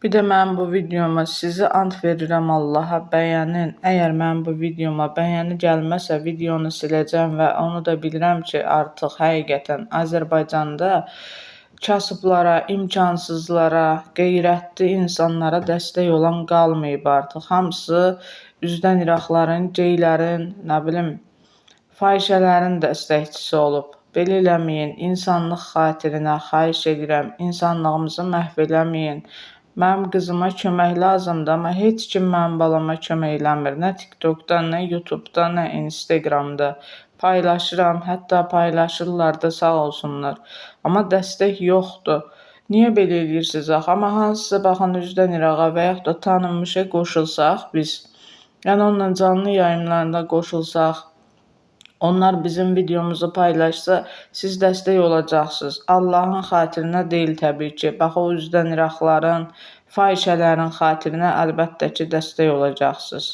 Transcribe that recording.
Bir də mənim bu videoma sizi ant verirəm Allaha, bəyənin. Əgər mənim bu videoma bəyəni gəlməsə, videonu siləcəm və onu da bilirəm ki, artıq həqiqətən Azərbaycanda kasıblara, imkansızlara, qeyrətli insanlara dəstək olan qalmayıb artıq. Hamısı üzdən İraqların, geylərin, nə bilim, fahişələrin dəstəkçisi olub. Belə eləməyin, insanlıq xatirinə xahiş edirəm, insanlığımızı məhv eləməyin. Mənim qızıma kömək lazımdır, amma heç kim mənim balama kömək eləmir. Nə TikTokda, nə YouTube'da, nə Instagramda. Paylaşıram, hətta paylaşırlar da, sağ olsunlar. Amma dəstək yoxdur. Niyə belə eləyirsiniz axı? Amma hansısa baxın üzdən İraqa və yaxud da tanınmışa qoşulsaq biz, yəni onunla canlı yayımlarında qoşulsaq, onlar bizim videomuzu paylaşsa, siz dəstək olacaqsınız. Allahın xatirinə deyil təbii ki. Bax o üzdən İraqların, fahişələrin xatirinə əlbəttə ki, dəstək olacaqsınız.